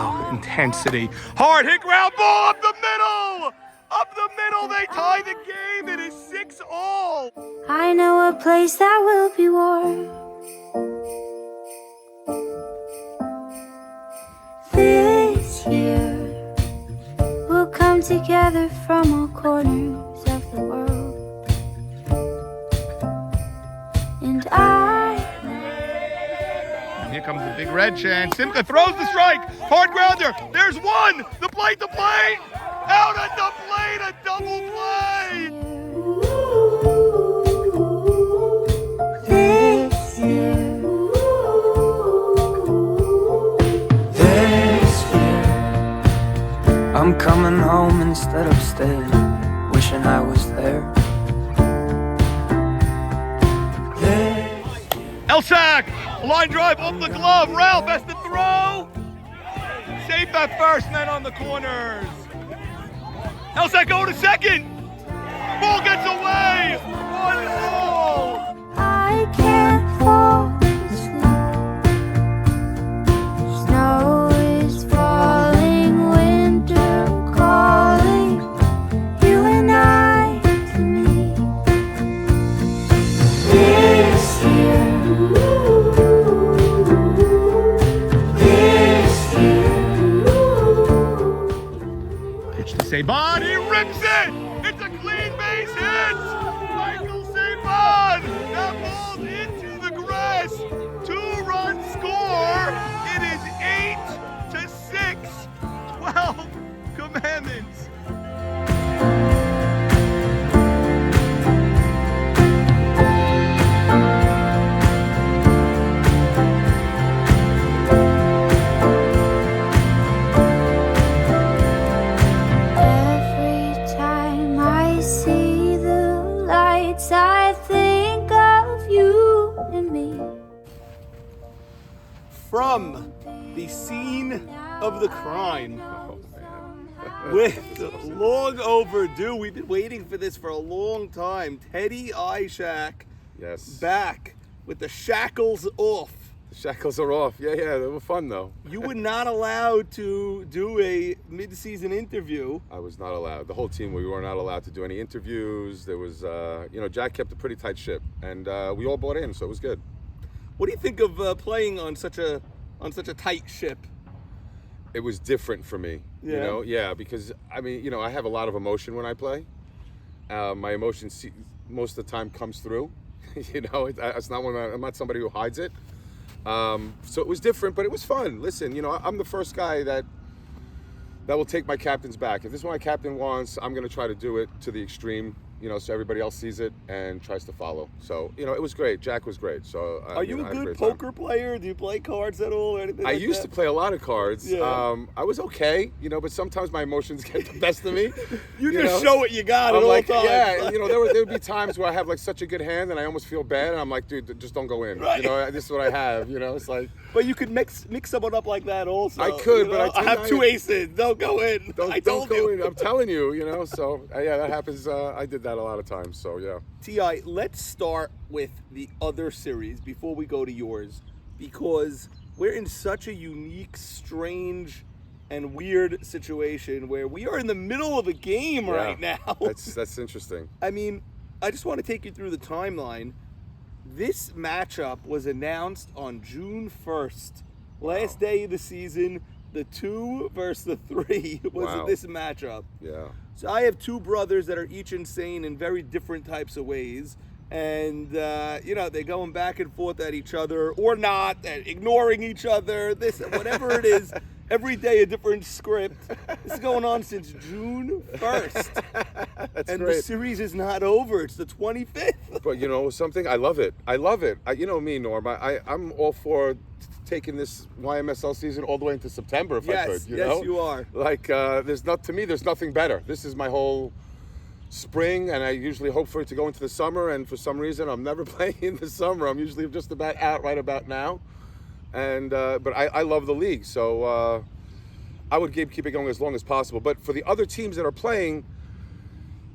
Wow, intensity. Hard hit ground ball up the middle! Up the middle, they tie the game. It is 6-all. I know a place that will be warm. This year, we'll come together from all corners of the world. And Here comes the big red chant. Simka throws the strike. Hard grounder. There's one. The plate, the plate. Out at the plate, a double play. This year, I'm coming home instead of staying, wishing I was there. LCS, line drive off the glove. Ralph has to throw. Safe at first, men on the corners. LCS go to second. Ball gets away. 1-all. I can't fall asleep. Snow is falling, winter calling. You and I to me. This year, this year. Pitch to Saban, he rips it! It's a clean base hit! Michael Saban! That ball's into the grass! 2-run score! It is 8-6! 12 commandments! Every time I see the lights, I think of you and me. From the scene of the crime. With long overdue, we've been waiting for this for a long time. Teddy Ishak Yes. back with the shackles off. The shackles are off. Yeah, they were fun though. You were not allowed to do a mid-season interview. I was not allowed. The whole team, we were not allowed to do any interviews. There was, Jack kept a pretty tight ship, and we all bought in, so it was good. What do you think of playing on such a tight ship? It was different for me, Yeah. because I have a lot of emotion when I play. My emotion most of the time comes through. It's not I'm not somebody who hides it. So it was different, but it was fun. Listen, I'm the first guy that will take my captain's back. If this is what my captain wants, I'm going to try to do it to the extreme, so everybody else sees it and tries to follow. So, it was great. Jack was great. So, Are you a good poker player? Do you play cards at all or anything I like used that? to play a lot of cards. Yeah. I was okay, but sometimes my emotions get the best of me. You just show what you got at I'm all like, times. yeah, there would be times where I have like such a good hand and I almost feel bad, and I'm like, dude, just don't go in. Right. This is what I have. It's like. But you could mix someone up like that also. I could, but I have 2 aces. Don't go in. I told don't go you. in. I'm telling you, So that happens. I did that a lot of times. So yeah. Ti, let's start with the other series before we go to yours, because we're in such a unique, strange, and weird situation where we are in the middle of a game right now. That's interesting. I just want to take you through the timeline. This matchup was announced on June 1st, last day of the season. The 2 versus the 3 was this matchup. Yeah. So I have 2 brothers that are each insane in very different types of ways. And, they're going back and forth at each other or not, ignoring each other, whatever it is. Every day a different script. This is going on since June 1st. That's great. The series is not over. It's the 25th. But something? I love it. Me, Norm. I'm all for taking this YMSL season all the way into September if I could. Yes, you are. Like, there's nothing better. This is my whole spring, and I usually hope for it to go into the summer, and for some reason I'm never playing in the summer. I'm usually just about out right about now. And but I love the league, so I would keep it going as long as possible. But for the other teams that are playing,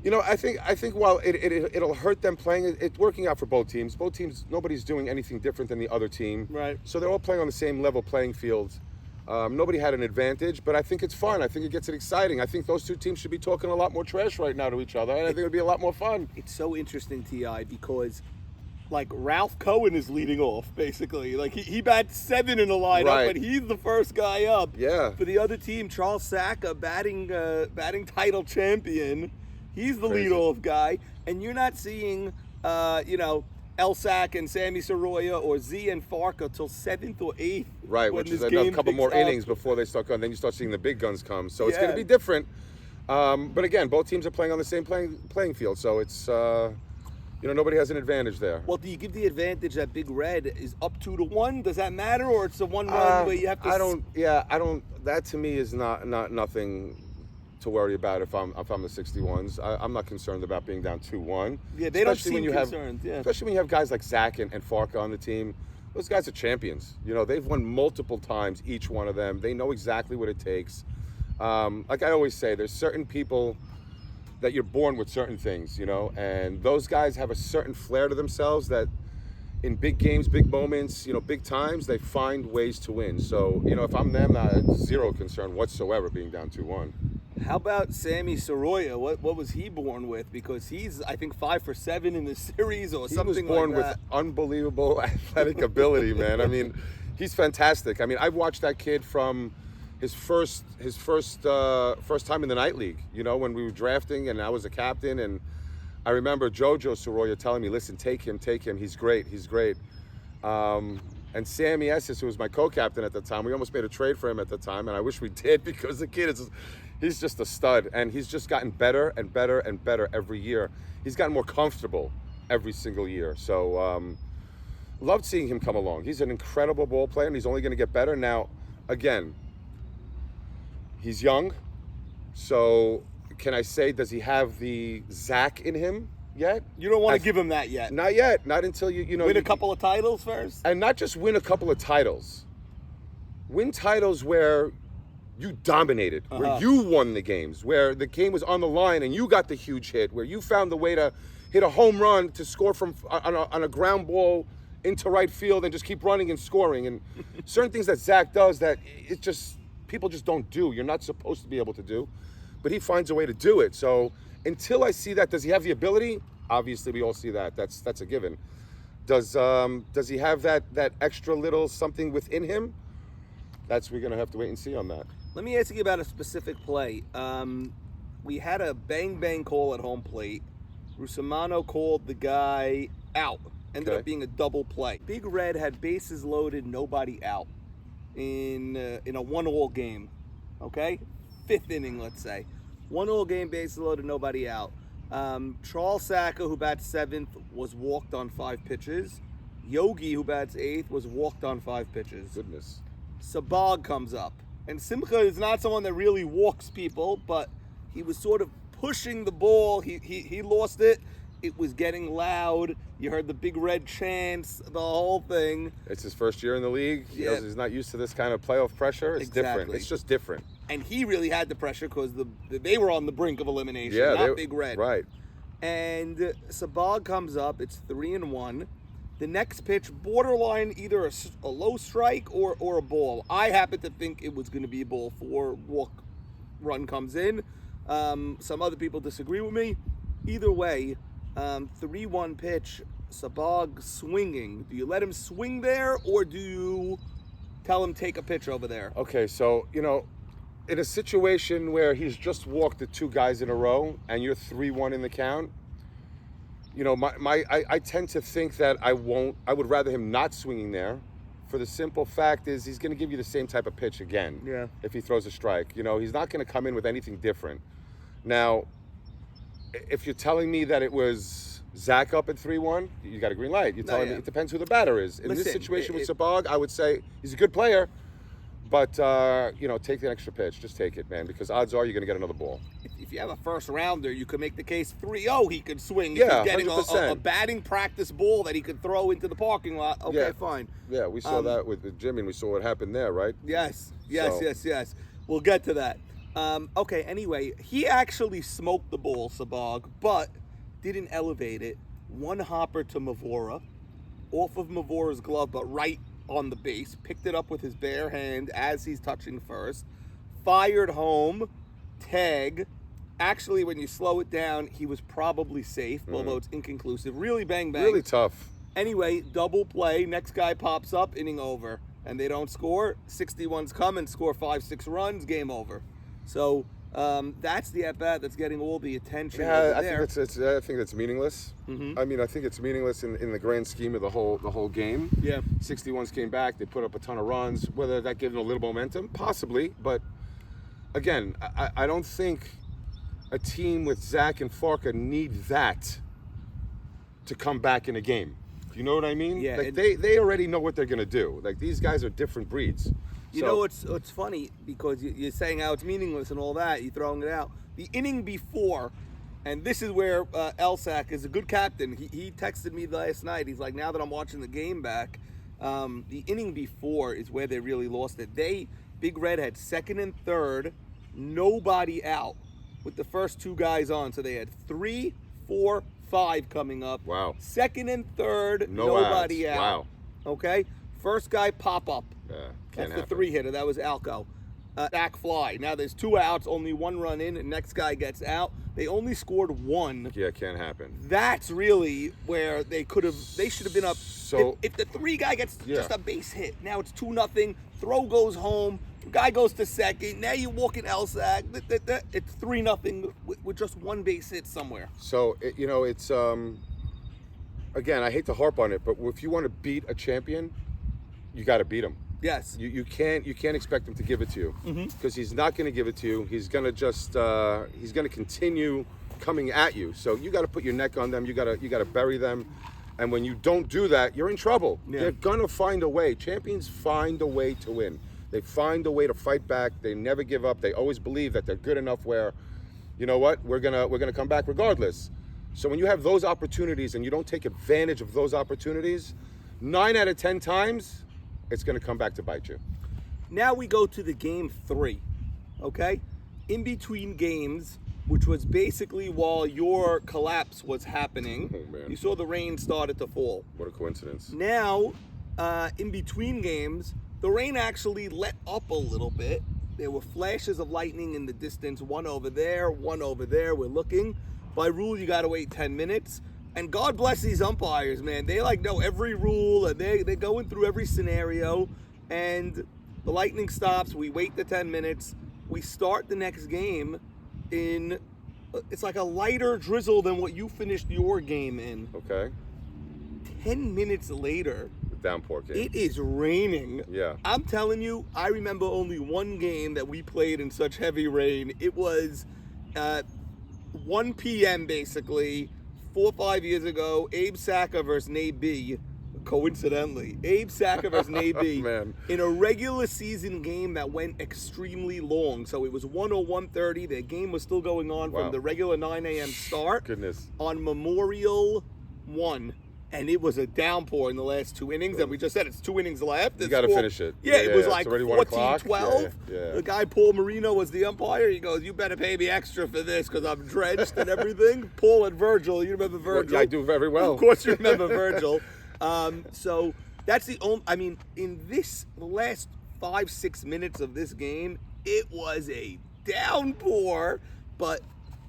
I think while it'll hurt them playing, it's working out for both teams. Both teams, nobody's doing anything different than the other team. Right. So they're all playing on the same level playing field. Nobody had an advantage, but I think it's fun. I think it gets it exciting. I think those two teams should be talking a lot more trash right now to each other, and I think it would be a lot more fun. It's so interesting, T.I., because like Ralph Cohen is leading off, basically. Like he bats 7 in the lineup, Right. but he's the first guy up. Yeah. For the other team, Charles Saka, batting title champion, he's the Crazy. leadoff guy, and you're not seeing, Elsack and Sammy Soroya or Z and Farka till 7th or 8th. Right, when which is this another game couple more picks up. innings before they start going. Then you start seeing the big guns come. So it's going Yeah. to be different. But again, both teams are playing on the same playing field, so it's nobody has an advantage there. Well, do you give the advantage that Big Red is up 2-1? Does that matter, or it's a 1-run where you have to? I don't. Yeah, I don't. That to me is not nothing to worry about if I'm the 61s. I'm not concerned about being down 2-1. Yeah, they don't Especially seem when you have- concerned. Yeah. Especially when you have guys like Zach and Farka on the team. Those guys are champions. You know, they've won multiple times, each one of them. They know exactly what it takes. Like I always say, there's certain people that you're born with certain things, and those guys have a certain flair to themselves that in big games, big moments, big times, they find ways to win. So, if I'm them, I have zero concern whatsoever being down 2-1. How about Sammy Soroya? What was he born with? Because he's, I think, 5 for 7 in the series or He something was born like with that. unbelievable athletic ability, man. I mean, he's fantastic. I mean, I've watched that kid from his first time in the night league. When we were drafting and I was a captain, and I remember Jojo Soroya telling me, "Listen, take him. He's great. And Sammy Esses, who was my co-captain at the time, we almost made a trade for him at the time, and I wish we did because the kid he's just a stud, and he's just gotten better and better and better every year. He's gotten more comfortable every single year. So loved seeing him come along. He's an incredible ball player, and he's only going to get better. Now, again, he's young, so can I say, does he have the Zach in him yet? You don't want to give him that yet. Not yet. Not until Win a couple of titles first. and not just win a couple of titles. Win titles where you dominated, where you won the games, where the game was on the line and you got the huge hit, where you found the way to hit a home run to score from on a ground ball into right field and just keep running and scoring. And certain things that Zach does that people just don't do. You're not supposed to be able to do, but he finds a way to do it. So until I see that, does he have the ability? Obviously, we all see that. That's a given. Does he have that extra little something within him? We're gonna have to wait and see on that. Let me ask you about a specific play. We had a bang call at home plate. Rusumano called the guy out. Ended Okay. up being a double play. Big Red had bases loaded, nobody out in a 1-all game. Okay, 5th inning, let's say. 1-all game, bases loaded, nobody out. Charles Saka, who bats 7th, was walked on 5 pitches. Yogi, who bats 8th, was walked on 5 pitches. Goodness. Sabag comes up. And Simcha is not someone that really walks people, but he was sort of pushing the ball. He lost it. It was getting loud. You heard the Big Red chants, the whole thing. It's his first year in the league. Yeah. He's not used to this kind of playoff pressure. It's different. Exactly. It's just different. And he really had the pressure because they were on the brink of elimination, Yeah, not Big Red. Right. And Sabag comes up. It's 3-1. The next pitch, borderline either a low strike or a ball. I happen to think it was going to be a ball. 4-walk run comes in. Some other people disagree with me. Either way, 3-1 pitch, Sabag swinging. Do you let him swing there, or do you tell him take a pitch over there? Okay, so, in a situation where he's just walked the 2 guys in a row and you're 3-1 in the count, I tend to think that I would rather him not swinging there, for the simple fact is he's going to give you the same type of pitch again. Yeah. If he throws a strike. He's not going to come in with anything different. Now, if you're telling me that it was Zach up at 3-1, you got a green light. You're telling me it depends who the batter is. In this Listen, situation with Sabag, I would say he's a good player, but take the extra pitch. Just take it, man, because odds are you're going to get another ball. If you have a first rounder, you could make the case 3-0 he could swing. Yeah, if he's getting 100%. a batting practice ball that he could throw into the parking lot. Okay, Yeah. fine. Yeah, we saw that with Jimmy, and we saw what happened there, right? Yes. So- We'll get to that. Okay, anyway, he actually smoked the ball, Sabag, but didn't elevate it. One hopper to Mavora, off of Mavora's glove, but right on the base, picked it up with his bare hand as he's touching first, fired home, tag. Actually, when you slow it down, he was probably safe, although it's inconclusive. Really bang bang. Really tough. Anyway, double play. Next guy pops up, inning over, and they don't score. 61's coming, score 5-6 runs, game over. So that's the at bat that's getting all the attention. Yeah, over there. I think it's meaningless. I mean, I think it's meaningless in the grand scheme of the whole game. Yeah. 61s came back. They put up a ton of runs. Whether that gave them a little momentum, possibly. But again, I don't think a team with Zach and Farka need that to come back in a game. You know what I mean? Yeah. Like they already know what they're gonna do. Like these guys are different breeds. You know, it's funny because you're saying how it's meaningless and all that. You're throwing it out. The inning before, and this is where LCS is a good captain. He texted me last night. He's like, now that I'm watching the game back, the inning before is where they really lost it. Big Red had second and third, nobody out with the first two guys on. So they had 3, 4, 5 coming up. Wow. Second and third, No nobody outs. out. Wow. Okay. First guy pop up. Yeah, That's can't the happen. 3-hitter. That was Alco. Back fly. Now there's 2 outs, only 1 run in, and next guy gets out. They only scored 1. Yeah, can't happen. That's really where they should have been up. So- if the 3 guy gets Yeah. just a base hit, now it's 2-0. Throw goes home. Guy goes to second. Now you walk in LSAC. It's 3-0 with just 1 base hit somewhere. So it's again, I hate to harp on it, but if you want to beat a champion, you got to beat him. Yes. You can't expect him to give it to you because he's not going to give it to you. He's going to just he's going to continue coming at you. So you got to put your neck on them. You got to bury them. And when you don't do that, you're in trouble. Yeah. They're going to find a way. Champions find a way to win. They find a way to fight back. They never give up. They always believe that they're good enough where, you know what, we're gonna come back regardless. So when you have those opportunities and you don't take advantage of those opportunities, 9 out of 10 times, it's gonna come back to bite you. Now we go to the game 3, okay? In between games, which was basically while your collapse was happening, Oh, man. you saw the rain started to fall. What a coincidence. Now, in between games, the rain actually let up a little bit. There were flashes of lightning in the distance, 1 over there, 1 over there. We're looking. By rule, you got to wait 10 minutes. And God bless these umpires, man. They know every rule, and they're going through every scenario. And the lightning stops. We wait the 10 minutes. We start the next game in, it's like a lighter drizzle than what you finished your game in. Okay. 10 minutes later, Downpour game. it is raining. Yeah. I'm telling you, I remember only one game that we played in such heavy rain. It was 1 p.m. basically, 4 or 5 years ago, Abe Saka versus Nate B. Coincidentally, Abe Saka versus Nate B. Man. in a regular season game that went extremely long. So it was 1 or 1:30. The game was still going on Wow. from the regular 9 a.m. start Goodness. on Memorial 1. And it was a downpour in the last 2 innings. And we just said it's 2 innings left. You got to finish it. Yeah, it was It's like already 1 o'clock. 14-12. Yeah. The guy, Paul Marino, was the umpire. He goes, you better pay me extra for this because I'm drenched and everything. Paul and Virgil. You remember Virgil? Yeah, I do very well. Of course you remember Virgil. So that's the only, I mean, in this last 5-6 minutes of this game, it was a downpour, but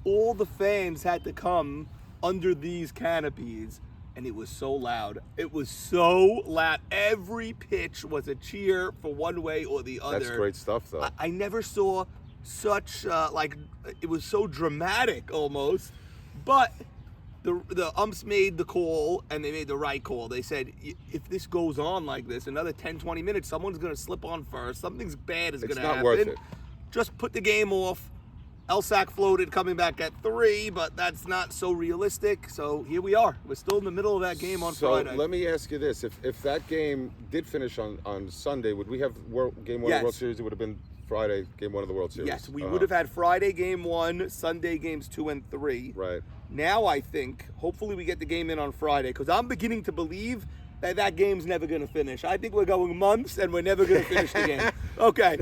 all the fans had to come under these canopies, and it was so loud. It was so loud. Every pitch was a cheer for one way or the other. That's great stuff, though. I never saw such, it was so dramatic almost, but the umps made the call, and they made the right call. They said, if this goes on like this, another 10, 20 minutes, someone's going to slip on first. Something's bad is going to happen. It's not worth it. Just put the game off. LSAC floated coming back at 3, but that's not so realistic. So here we are. We're still in the middle of that game on Friday. So let me ask you this. If that game did finish on Sunday, would we have game 1 of Yes. the World Series? It would have been Friday, game 1 of the World Series. Yes, we would have had Friday game 1, Sunday games 2 and 3. Right. Now I think, hopefully we get the game in on Friday, because I'm beginning to believe that game's never going to finish. I think we're going months, and we're never going to finish the game. Okay,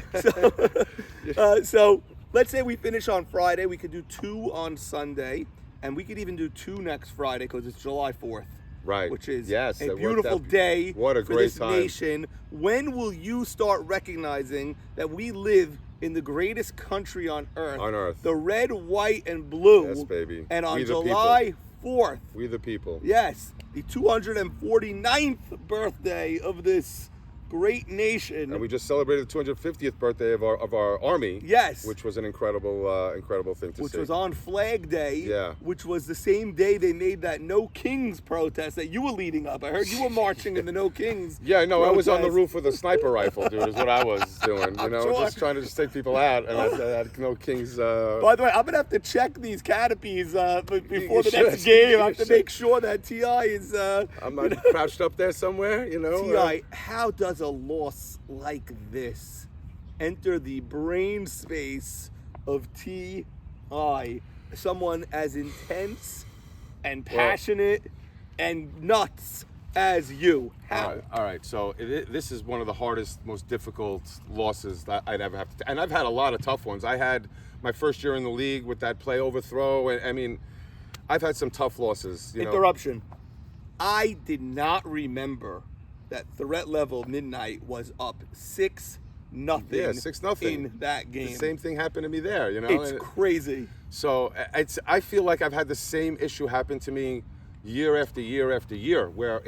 so let's say we finish on Friday. We could do 2 on Sunday, and we could even do 2 next Friday, because it's July 4th. Right. Which is Yes, a that worked beautiful out. day What a for great this time. nation. when will you start recognizing that we live in the greatest country on earth? On earth. The red, white, and blue. Yes, baby. And on We the July 4th, We the people. yes, the 249th birthday of this great nation. And we just celebrated the 250th birthday of our army. Yes. Which was an incredible thing to which see. was on Flag Day, Yeah. which was the same day they made that No Kings protest that you were leading up. I heard you were marching in the No Kings. Yeah, no, I was on the protest. roof with a sniper rifle, dude, is what I was doing. You know, sure. just trying to just take people out. And I had no Kings. By the way, I'm gonna have to check these canopies before the should. next game. You I have to should. make sure that Ti is. I'm not crouched up there somewhere, you know. Ti, how does a loss like this enter the brain space of Ti, someone as intense and passionate and nuts as you? How? All right. So this is one of the hardest, most difficult losses that I'd ever have to. And I've had a lot of tough ones. I had my first year in the league with that play overthrow, and I mean, I've had some tough losses. You know. Interruption. I did not remember that threat level midnight was up 6-0. Yeah, 6-0 in that game. The same thing happened to me there. You know. It's And crazy. So I feel like I've had the same issue happen to me year after year after year, where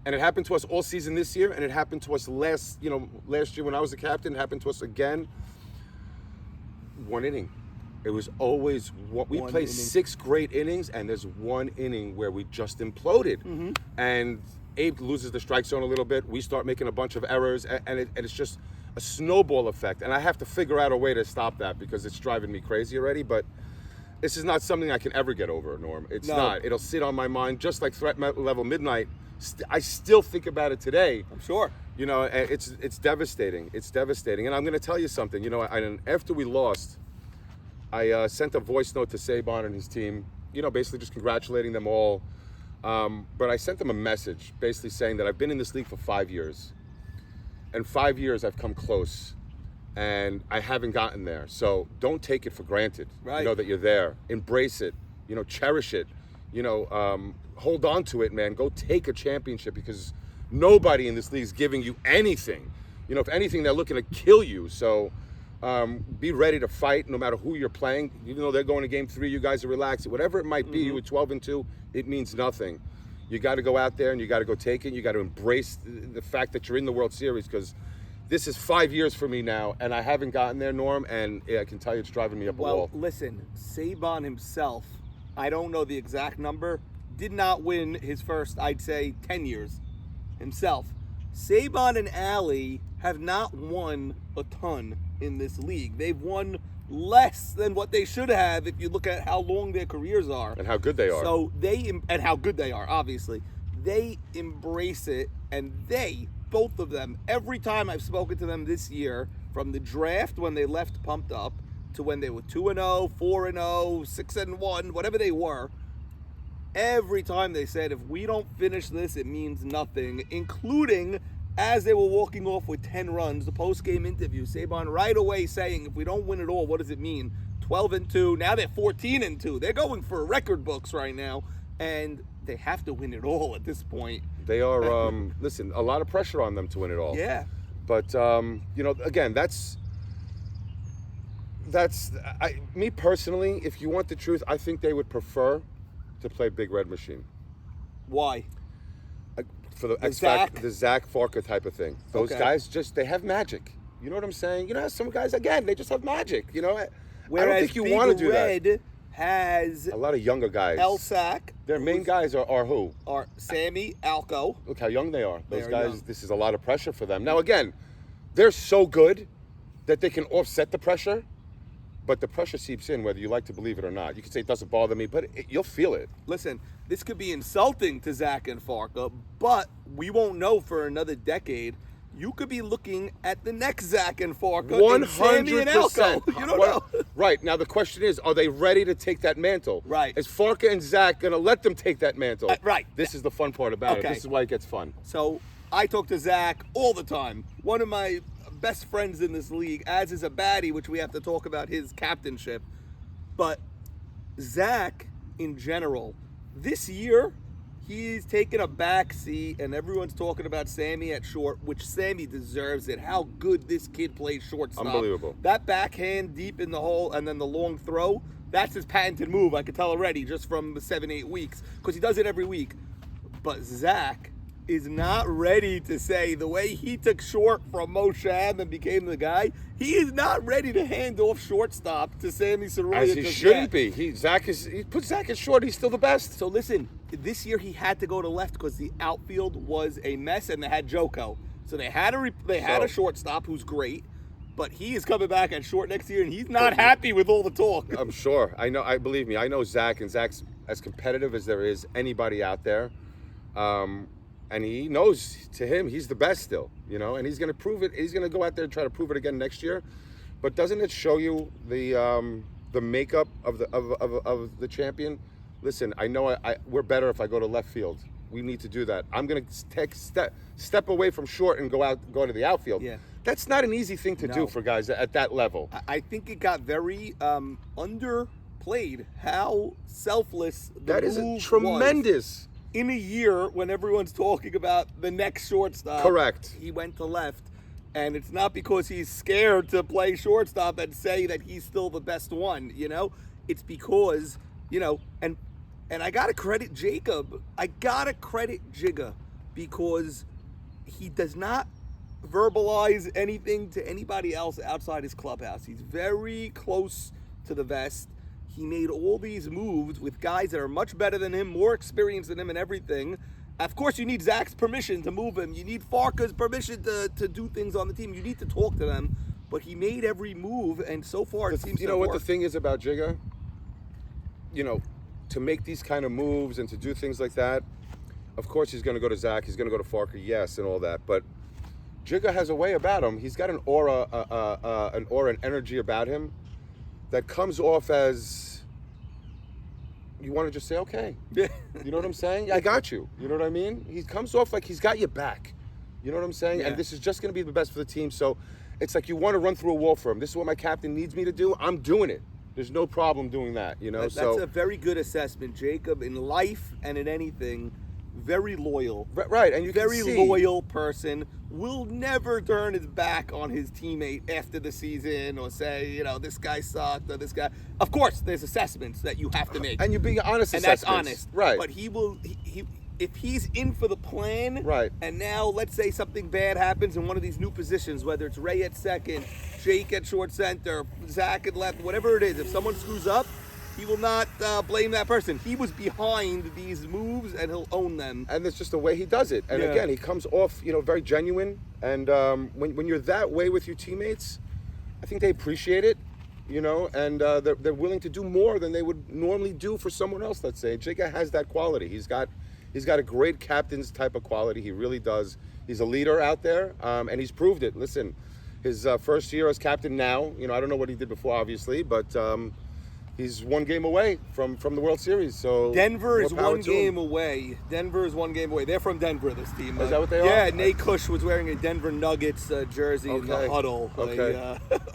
and it happened to us all season this year, and it happened to us last year when I was the captain. It happened to us again. One inning. It was always we One played inning. 6 great innings, and there's one inning where we just imploded, and Abe loses the strike zone a little bit. We start making a bunch of errors, and it's just a snowball effect. And I have to figure out a way to stop that because it's driving me crazy already. But this is not something I can ever get over, Norm. It's No. not. It'll sit on my mind just like threat level midnight. I still think about it today. I'm sure. You know, it's devastating. It's devastating. And I'm going to tell you something. You know, after we lost, I sent a voice note to Saban and his team, you know, basically just congratulating them all. But I sent them a message basically saying that I've been in this league for 5 years. And 5 years I've come close. And I haven't gotten there. So don't take it for granted. Right. You know, that you're there. Embrace it. You know, cherish it. You know, hold on to it, man. Go take a championship because nobody in this league is giving you anything. You know, if anything, they're looking to kill you. So be ready to fight no matter who you're playing. Even though they're going to game 3, you guys are relaxed. Whatever it might be, you were 12-2, it means nothing. You got to go out there and you got to go take it. You got to embrace the fact that you're in the World Series because this is 5 years for me now, and I haven't gotten there, Norm, and I can tell you it's driving me up a Well, wall. listen, Saban himself, I don't know the exact number, did not win his first, I'd say, 10 years himself. Saban and Ali have not won a ton in this league. They've won less than what they should have if you look at how long their careers are. And how good they are. So and how good they are, obviously. They embrace it, and both of them, every time I've spoken to them this year, from the draft when they left pumped up to when they were 2-0, 4-0, 6-1, whatever they were, every time they said, if we don't finish this, it means nothing, including as they were walking off with 10 runs, the post-game interview, Saban right away saying, if we don't win it all, what does it mean? 12-2, now they're 14-2. They're going for record books right now, and they have to win it all at this point. They are, listen, a lot of pressure on them to win it all. Yeah. But, you know, again, me personally, if you want the truth, I think they would prefer to play Big Red Machine. Why? For the Zach? the Zach Farker type of thing. Those Okay. guys they have magic. You know what I'm saying? You know, some guys, again, they just have magic, you know? Whereas I don't think you Big want to do Red that. has A lot of younger guys. LCS, Their main guys are who? are Sammy, Alco. Look how young they are. They Those are guys, young. this is a lot of pressure for them. Now, again, they're so good that they can offset the pressure, but the pressure seeps in whether you like to believe it or not. You can say it doesn't bother me, but you'll feel it. Listen, this could be insulting to Zach and Farka, but we won't know for another decade. You could be looking at the next Zach and Farka, and Sammy and Alco. 100%. You don't know. Right. Now, the question is, are they ready to take that mantle? Right. Is Farka and Zach going to let them take that mantle? Right. This is the fun part about it. Okay. This is why it gets fun. So I talk to Zach all the time. One of my best friends in this league, as is a baddie, which we have to talk about his captainship. But Zach, in general, this year, He's taken a back seat, and everyone's talking about Sammy at short, which Sammy deserves it. How good this kid plays shortstop. Unbelievable. That backhand deep in the hole and then the long throw, that's his patented move. I could tell already just from 7-8 weeks because he does it every week. But Zach is not ready to say the way he took short from Moshe and became the guy. He is not ready to hand off shortstop to Sammy Soroya. As he shouldn't be. He put Zach at short. He's still the best. So listen, this year he had to go to left because the outfield was a mess and they had Joko. So they had a shortstop who's great, but he is coming back at short next year and he's not happy with all the talk. I'm sure. Believe me, I know Zach, and Zach's as competitive as there is anybody out there. And he knows, to him, he's the best still, and he's going to prove it. He's going to go out there and try to prove it again next year. But doesn't it show you the makeup of the champion? Listen, I know we're better if I go to left field. We need to do that. I'm going to take step away from short and go to the outfield. Yeah. That's not an easy thing to do for guys at that level. I think it got very underplayed how selfless the That is move a tremendous. was. In a year when everyone's talking about the next shortstop, Correct. He went to left, and it's not because he's scared to play shortstop and say that he's still the best one. It's because and I gotta credit Jacob. I gotta credit Jigga because he does not verbalize anything to anybody else outside his clubhouse. He's very close to the vest. He made all these moves with guys that are much better than him, more experienced than him and everything. Of course, you need Zach's permission to move him. You need Farka's permission to do things on the team. You need to talk to them. But he made every move, and so far it seems to have what worked. the thing is about Jigga? To make these kind of moves and to do things like that, of course he's going to go to Zach, he's going to go to Farka, yes, and all that. But Jigga has a way about him. He's got an aura, an energy about him that comes off as you want to just say, okay. Yeah. You know what I'm saying? I got you. You know what I mean? He comes off like he's got your back. You know what I'm saying? Yeah. And this is just going to be the best for the team. So it's like you want to run through a wall for him. This is what my captain needs me to do. I'm doing it. There's no problem doing that, That's a very good assessment, Jacob. In life and in anything, very loyal. Right, and you can very see. Loyal person. Will never turn his back on his teammate after the season or say, this guy sucked or this guy. Of course, there's assessments that you have to make. And you're being honest and that's assessments. honest. Right. But he will, if he's in for the plan, right. And now let's say something bad happens in one of these new positions, whether it's Ray at second, Jake at short center, Zach at left, whatever it is, if someone screws up, he will not blame that person. He was behind these moves, and he'll own them. And it's just the way he does it. And again, he comes off, very genuine. And when you're that way with your teammates, I think they appreciate it, and they're willing to do more than they would normally do for someone else. Let's say Jigga has that quality. He's got a great captain's type of quality. He really does. He's a leader out there, and he's proved it. Listen, his first year as captain now, I don't know what he did before, obviously, but. He's one game away from the World Series. So Denver is one game away. Denver is one game away. They're from Denver, this team. Is that what they are? Yeah, Nate Kush was wearing a Denver Nuggets jersey in the huddle. Okay.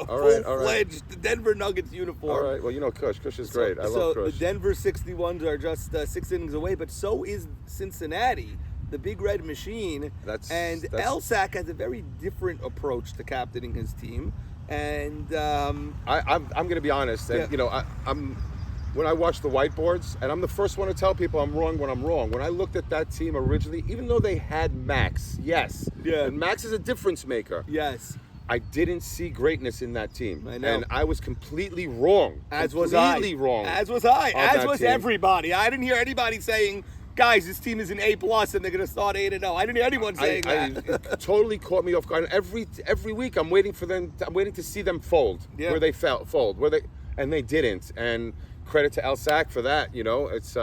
All right. Full-fledged Denver Nuggets uniform. All right. Well, Kush. Kush is great. I love Kush. The Denver 61s are just 6 innings away, but so is Cincinnati, the Big Red Machine. LSAC has a very different approach to captaining his team. And I'm going to be honest, and I'm when I watch the whiteboards, and I'm the first one to tell people I'm wrong when I'm wrong. When I looked at that team originally, even though they had Max, and Max is a difference maker. Yes. I didn't see greatness in that team. I know. And I was completely wrong. As was I. Wrong. As was I. As was team. Everybody. I didn't hear anybody saying, guys, this team is an A+ and they're going to start 8-0. I didn't hear anyone saying that. It totally caught me off guard. And every week I'm waiting to see them fold. Yeah. Where they fold. And they didn't. And credit to LSAC for that. It's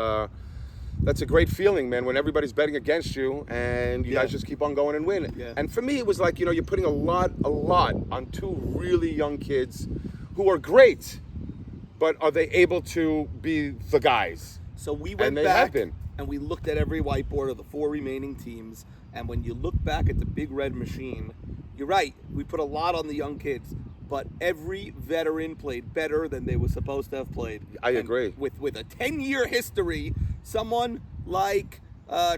that's a great feeling, man, when everybody's betting against you and you guys just keep on going and win. Yeah. And for me, it was like, you're putting a lot on two really young kids who are great, but are they able to be the guys? So we went back and we looked at every whiteboard of the 4 remaining teams. And when you look back at the Big Red Machine, you're right. We put a lot on the young kids, but every veteran played better than they were supposed to have played. I agree. With a 10-year history, someone like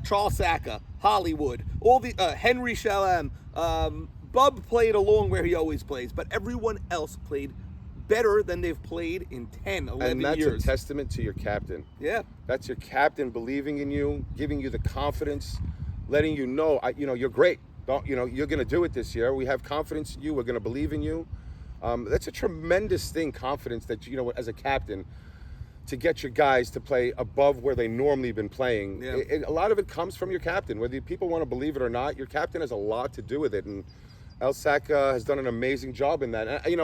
Charles Saka, Hollywood, all the Henry Shalem. Bub played along where he always plays, but everyone else played better than they've played in 10, 11 And that's years. a testament to your captain. Yeah. That's your captain believing in you, giving you the confidence, letting you know, you're great. You're going to do it this year. We have confidence in you. We're going to believe in you. That's a tremendous thing, confidence that, as a captain, to get your guys to play above where they normally been playing. Yeah. A lot of it comes from your captain. Whether people want to believe it or not, your captain has a lot to do with it. And LCS has done an amazing job in that. And,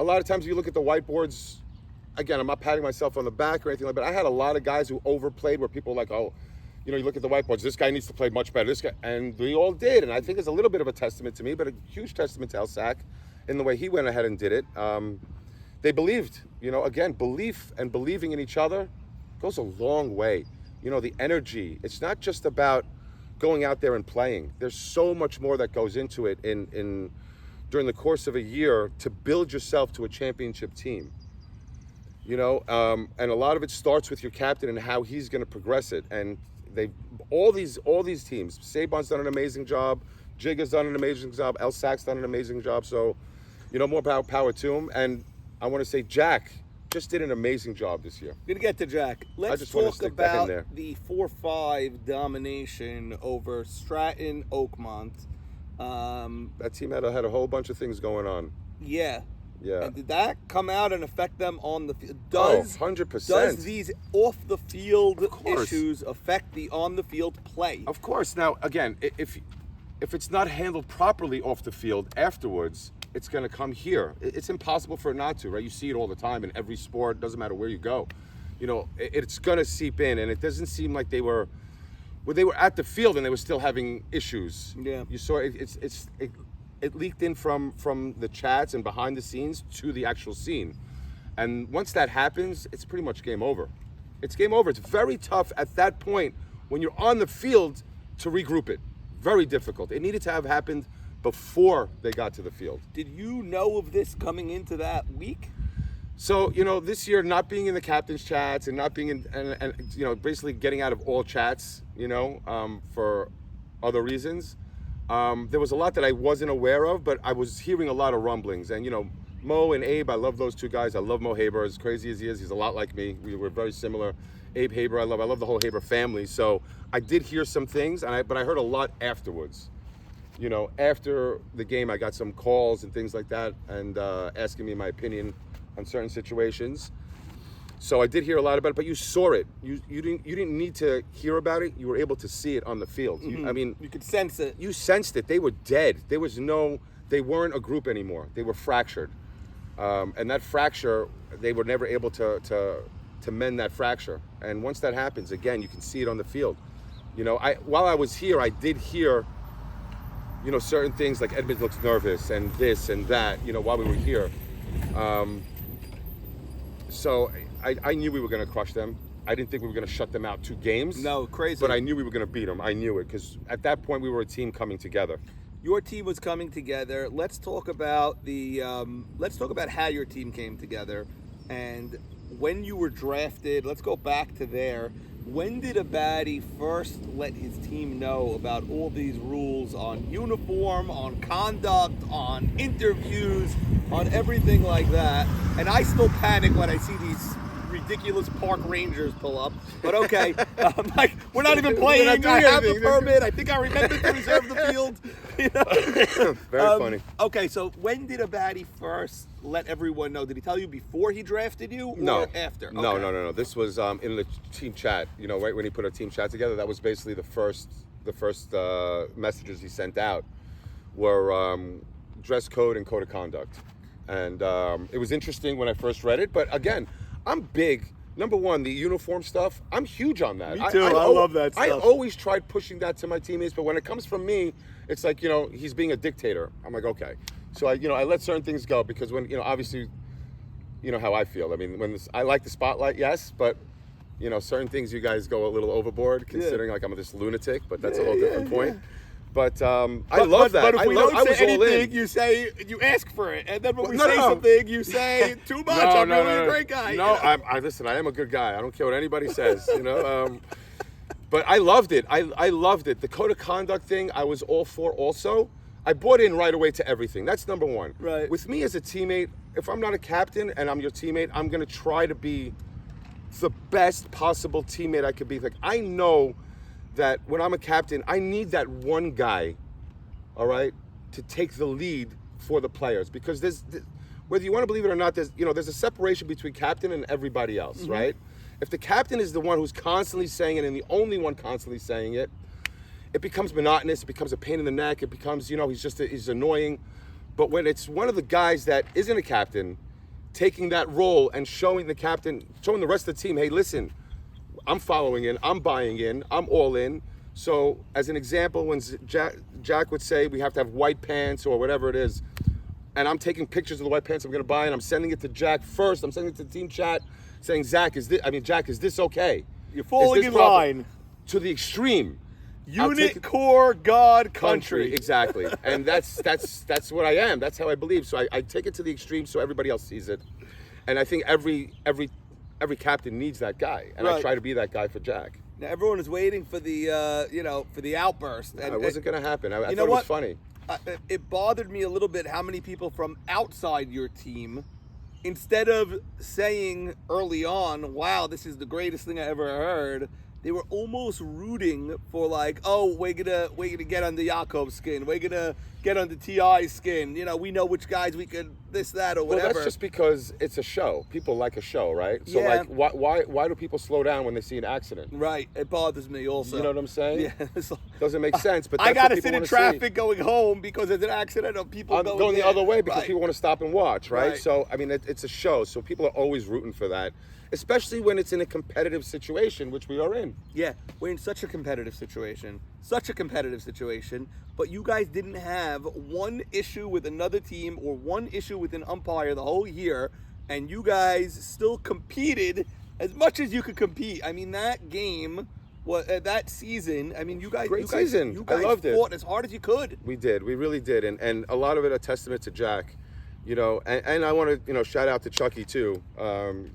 a lot of times you look at the whiteboards, again, I'm not patting myself on the back or anything like that, but I had a lot of guys who overplayed where people were like, oh, you look at the whiteboards, this guy needs to play much better, this guy, and we all did. And I think it's a little bit of a testament to me, but a huge testament to LCS in the way he went ahead and did it. They believed, again, belief and believing in each other goes a long way. The energy, it's not just about going out there and playing. There's so much more that goes into it in during the course of a year to build yourself to a championship team. And a lot of it starts with your captain and how he's going to progress it. And all these teams, Saban's done an amazing job, Jigga's done an amazing job, LCS done an amazing job. So, more power to him. And I want to say Jack just did an amazing job this year. We're going to get to Jack. Let's just wanna talk stick that in about there. the 4-5 domination over Stratton Oakmont. That team had a whole bunch of things going on. Yeah. Yeah. And did that come out and affect them on the field? 100%. Does these off-the-field course. issues affect the on-the-field play? Of course. Now, again, if it's not handled properly off the field afterwards, it's going to come here. It's impossible for it not to, right? You see it all the time in every sport. Doesn't matter where you go. It's going to seep in, and it doesn't seem like they were at the field and they were still having issues. Yeah. You saw it leaked in from the chats and behind the scenes to the actual scene. And once that happens, it's pretty much game over. It's game over. It's very tough at that point when you're on the field to regroup it. Very difficult. It needed to have happened before they got to the field. Did you know of this coming into that week? So, this year, not being in the captain's chats and not being in, and basically getting out of all chats, for other reasons, there was a lot that I wasn't aware of, but I was hearing a lot of rumblings. And, Mo and Abe, I love those two guys. I love Mo Haber, as crazy as he is. He's a lot like me. We were very similar. Abe Haber, I love the whole Haber family. So I did hear some things, but I heard a lot afterwards. After the game, I got some calls and things like that, and asking me my opinion on certain situations. So I did hear a lot about it, but you saw it. You didn't need to hear about it. You were able to see it on the field. Mm-hmm. You could sense it. You sensed it. They were dead. They weren't a group anymore. They were fractured. And that fracture, they were never able to mend that fracture. And once that happens, again, you can see it on the field. While I was here, I did hear, certain things like Edmund looks nervous and this and that, while we were here. So I knew we were going to crush them. I didn't think we were going to shut them out 2 games. No, crazy. But I knew we were going to beat them. I knew it because at that point we were a team coming together. Your team was coming together. Let's talk about how your team came together, and when you were drafted. Let's go back to there. When did Abadi first let his team know about all these rules on uniform, on conduct, on interviews, on everything like that? And I still panic when I see these ridiculous park rangers pull up. But okay, we're not even playing. I have the permit. I think I remember to reserve the field. Very funny. Okay, so when did Abadi first let everyone know? Did he tell you before he drafted you, or No. after? No, Okay. no. This was in the team chat. Right when he put a team chat together, that was basically the first messages he sent out were dress code and code of conduct. And it was interesting when I first read it. But again, I'm big. Number one, the uniform stuff, I'm huge on that. Me too. I love that stuff. I always tried pushing that to my teammates, but when it comes from me, it's like, he's being a dictator. I'm like, okay. So I let certain things go because when, obviously, how I feel. I mean, I like the spotlight, yes, but, certain things you guys go a little overboard considering like I'm this lunatic, but that's a whole different point. But I love that. But if we don't I was say all in. anything, you ask for it, and then when we No, say no. something, you say too much. I'm really a great guy. No, listen, I am a good guy. I don't care what anybody says. But I loved it. I loved it. The code of conduct thing, I was all for also. I bought in right away to everything. That's number one. Right. With me as a teammate, if I'm not a captain and I'm your teammate, I'm going to try to be the best possible teammate I could be. Like, I know that when I'm a captain, I need that one guy, all right, to take the lead for the players. Because there's, whether you want to believe it or not, there's a separation between captain and everybody else, right? If the captain is the one who's constantly saying it and the only one constantly saying it, it becomes monotonous, it becomes a pain in the neck, it becomes, he's annoying. But when it's one of the guys that isn't a captain, taking that role and showing the rest of the team, hey, listen, I'm following in, I'm buying in, I'm all in. So as an example, when Jack would say we have to have white pants or whatever it is, and I'm taking pictures of the white pants I'm gonna buy and I'm sending it to Jack first, I'm sending it to the team chat, saying, Jack, is this okay? You're falling in line. To the extreme. Unit, core, God, country. Exactly. And that's what I am. That's how I believe. So I take it to the extreme so everybody else sees it. And I think every captain needs that guy. And I try to be that guy for Jack. Now everyone is waiting for the for the outburst. And it wasn't going to happen. I thought it was funny. It bothered me a little bit how many people from outside your team, instead of saying early on, wow, this is the greatest thing I ever heard, they were almost rooting for, like, oh, we're gonna get under Jakob's skin, we're gonna get under T.I.'s skin, we know which guys we could this, that, or whatever. Well, that's just because it's a show. People like a show, right? So like, why do people slow down when they see an accident? Right. It bothers me also. You know what I'm saying? Yeah. Doesn't make sense. But that's I gotta what sit in traffic going home because there's an accident of people going the other way because people want to stop and watch, right? Right. So I mean, it's a show, so people are always rooting for that, especially when it's in a competitive situation, which we are in. Yeah, we're in such a competitive situation. But you guys didn't have one issue with another team or one issue with an umpire the whole year, and you guys still competed as much as you could compete. I mean, that game, that season, I mean, you guys season. I loved it. Fought as hard as you could. We did. We really did. And a lot of it a testament to Jack. And I want to, shout out to Chucky too.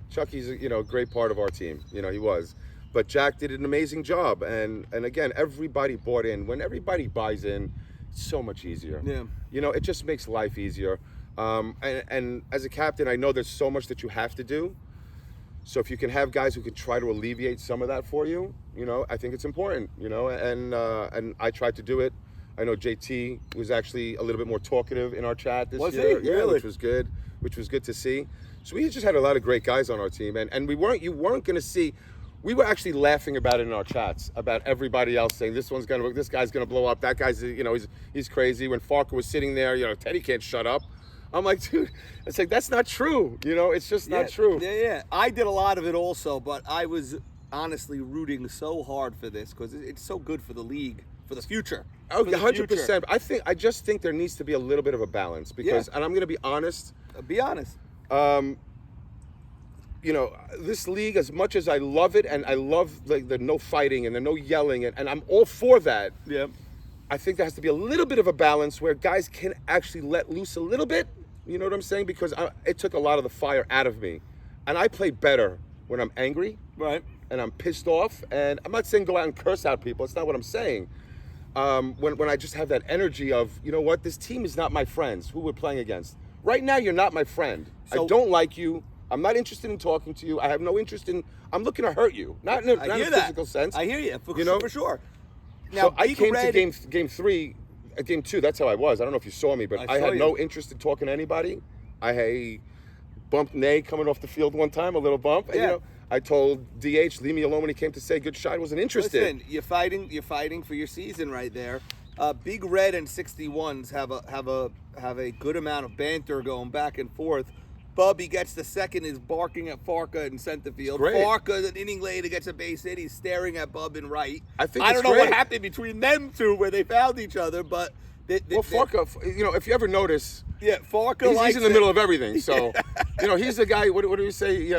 Chucky's, a great part of our team. He was. But Jack did an amazing job. And again, everybody bought in. When everybody buys in, it's so much easier. Yeah. It just makes life easier. And as a captain, I know there's so much that you have to do. So if you can have guys who can try to alleviate some of that for you, I think it's important, and I tried to do it. I know JT was actually a little bit more talkative in our chat this year. Was he? Yeah, Really? which was good to see. So we just had a lot of great guys on our team, and you weren't going to see. We were actually laughing about it in our chats about everybody else saying this guy's gonna blow up. That guy's he's crazy. When Farker was sitting there, Teddy can't shut up. I'm like, dude, it's like that's not true. It's just not true. Yeah. I did a lot of it also, but I was honestly rooting so hard for this because it's so good for the league. For the future. Oh, 100%. I just think there needs to be a little bit of a balance because, and I'm going to be honest. Be honest. This league, as much as I love it and I love the no fighting and the no yelling and I'm all for that. Yeah. I think there has to be a little bit of a balance where guys can actually let loose a little bit. You know what I'm saying? Because it took a lot of the fire out of me, and I play better when I'm angry. Right. And I'm pissed off. And I'm not saying go out and curse out people. It's not what I'm saying. When I just have that energy of, this team is not my friends who we're playing against. Right now, you're not my friend. So, I don't like you. I'm not interested in talking to you. I have no interest I'm looking to hurt you. Not in a physical sense. I hear you, for sure. Now, so I came to game 3, game 2, that's how I was. I don't know if you saw me, but I had no interest in talking to anybody. I bumped Nay coming off the field one time, a little bump. Yeah. And, I told DH, leave me alone when he came to say good shot. I wasn't interested. Listen, you're fighting for your season right there. Big Red and 61s have a good amount of banter going back and forth. Bubby gets the second, is barking at Farka in center field. Farka, an inning later, gets a base hit. He's staring at Bub in right. I don't know what happened between them two where they found each other, but Farka, if you ever notice, Farka he's in the middle of everything. So, he's the guy. What do you say?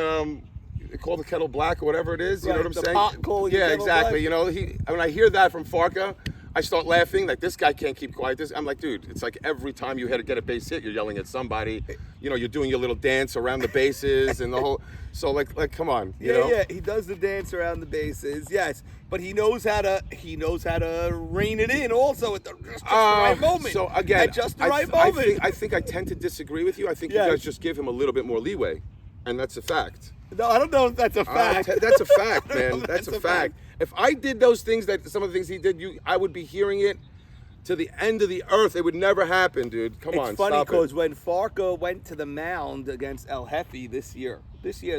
Call the kettle black or whatever it is. You know what I'm saying? Pot calling the kettle exactly. black. When I hear that from Farka, I start laughing, like, this guy can't keep quiet. I'm like, dude, it's like every time you get a base hit, you're yelling at somebody. You know, you're doing your little dance around the bases and the whole. So like, come on. You know? Yeah, he does the dance around the bases, yes. But he knows how to rein it in also at just the right moment. So again, at just the right moment. I think I tend to disagree with you. I think you guys just give him a little bit more leeway, and that's a fact. No, I don't know if that's a fact. That's a fact, man. That's a fact. If I did those things, that some of the things he did, I would be hearing it to the end of the earth. It would never happen, dude. Come on, It's funny stop it. because when Farco went to the mound against El Jefe this year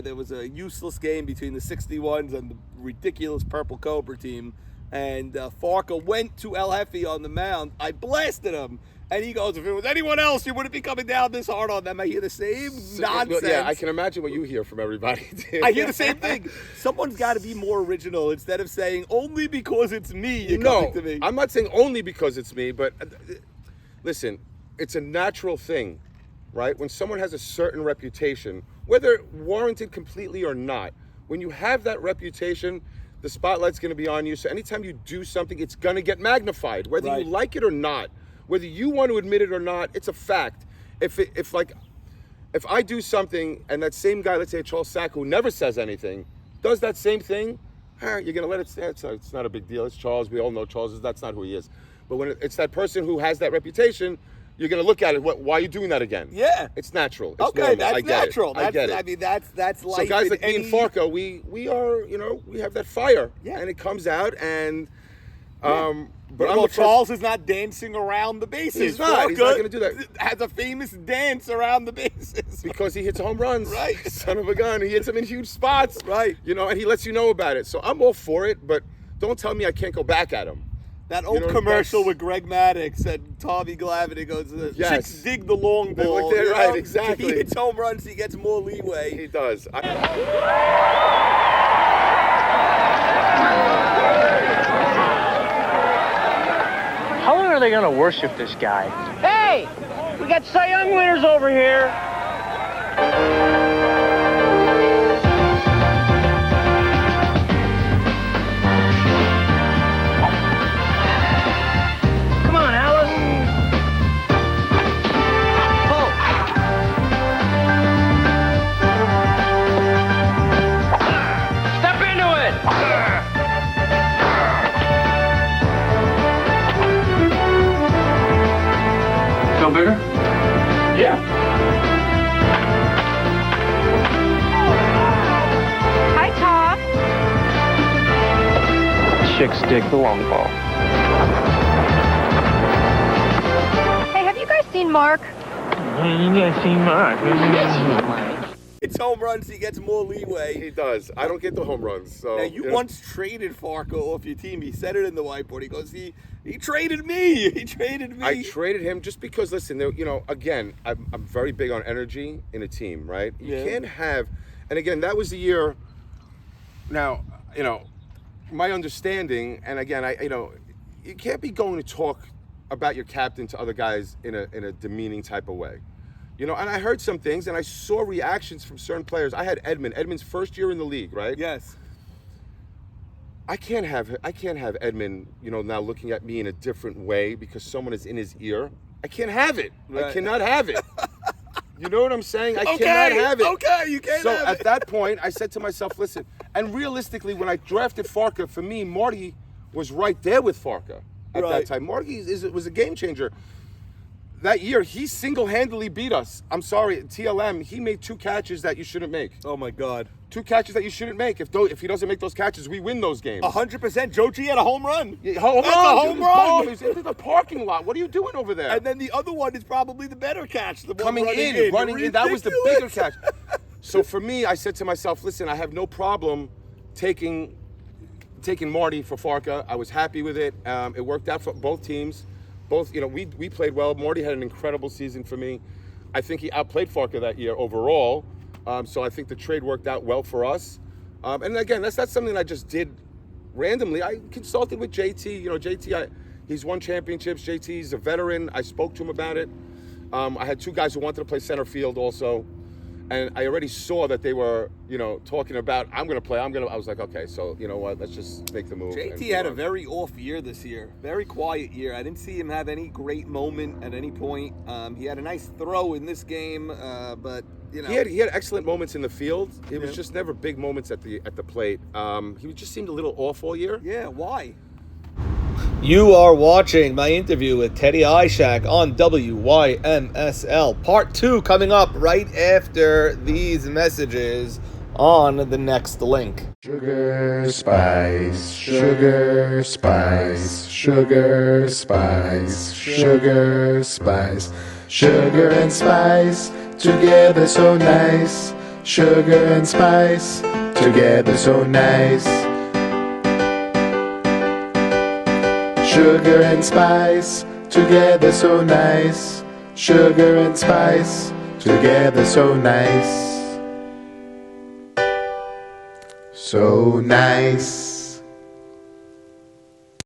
there was a useless game between the 61s and the ridiculous Purple Cobra team, and Farco went to El Jefe on the mound. I blasted him. And he goes, if it was anyone else, you wouldn't be coming down this hard on them. I hear the same nonsense. Yeah, I can imagine what you hear from everybody. I hear the same thing. Someone's got to be more original instead of saying, only because it's me, you're coming to me. I'm not saying only because it's me, but listen, it's a natural thing, right? When someone has a certain reputation, whether warranted completely or not, when you have that reputation, the spotlight's going to be on you. So anytime you do something, it's going to get magnified, whether you like it or not. Whether you want to admit it or not, it's a fact. If I do something and that same guy, let's say Charles Sack, who never says anything, does that same thing, you're gonna let it stand. It's not a big deal. It's Charles. We all know Charles. That's not who he is. But when it's that person who has that reputation, you're gonna look at it. Why are you doing that again? Yeah, it's natural. It's okay, normal. that's I get natural. It. I get it. I mean, that's life. So guys like me and Farco, we are, we have that fire, and it comes out and. But Charles is not dancing around the bases. He's not going to do that. Has a famous dance around the bases because he hits home runs. Right, son of a gun. He hits them in huge spots. Right, and he lets you know about it. So I'm all for it, but don't tell me I can't go back at him. That old commercial with Greg Maddux and Tommy Glavine, it goes, chicks dig the long ball. Right, exactly. He hits home runs, he gets more leeway. He does. How long are they going to worship this guy? Hey, we got Cy Young winners over here. Come on, Alice. Step into it. Feel bigger? Yeah. Hi, Top. Chicks dig the long ball. Hey, have you guys seen Mark? It's home runs, he gets more leeway. He does. I don't get the home runs. So now, you once traded Farco off your team. He said it in the whiteboard. He goes, he traded me. He traded me. I traded him just because, listen, again, I'm very big on energy in a team, right? You can't have, and again, that was the year. Now, my understanding, and again, you can't be going to talk about your captain to other guys in a demeaning type of way. And I heard some things, and I saw reactions from certain players. I had Edmund's first year in the league, right? Yes. I can't have Edmund, now looking at me in a different way because someone is in his ear. I can't have it. Right. I cannot have it. You know what I'm saying? I cannot have it. Okay, you can't have it. So at that point, I said to myself, listen, and realistically, when I drafted Farca, for me, Marty was right there with Farca at that time. Marty was a game changer. That year, he single-handedly beat us. I'm sorry, TLM, he made 2 catches that you shouldn't make. Oh, my God. 2 catches that you shouldn't make. If he doesn't make those catches, we win those games. 100%. Joe G had a home run. Yeah, That's a home run. He's in the parking lot. What are you doing over there? And then the other one is probably the better catch. The one coming in, running in. That was the bigger catch. So for me, I said to myself, listen, I have no problem taking Marty for Farca. I was happy with it. It worked out for both teams. Both, we played well. Marty had an incredible season for me. I think he outplayed Farca that year overall. So I think the trade worked out well for us. And again, that's not something I just did randomly. I consulted with JT. JT, he's won championships. JT's a veteran. I spoke to him about it. I had 2 guys who wanted to play center field also. And I already saw that they were, talking about, I was like, okay, so you know what, let's just make the move. JT had a very off year this year, very quiet year. I didn't see him have any great moment at any point. He had a nice throw in this game, but He had excellent moments in the field. It was just never big moments at the plate. He just seemed a little off all year. Yeah, why? You are watching my interview with Teddy Ishak on WYMSL. Part 2 coming up right after these messages on the next link. Sugar, spice, sugar, spice, sugar, spice, sugar, spice, sugar and spice, together so nice. Sugar and spice, together so nice. Sugar and spice, together so nice. Sugar and spice, together so nice. So nice.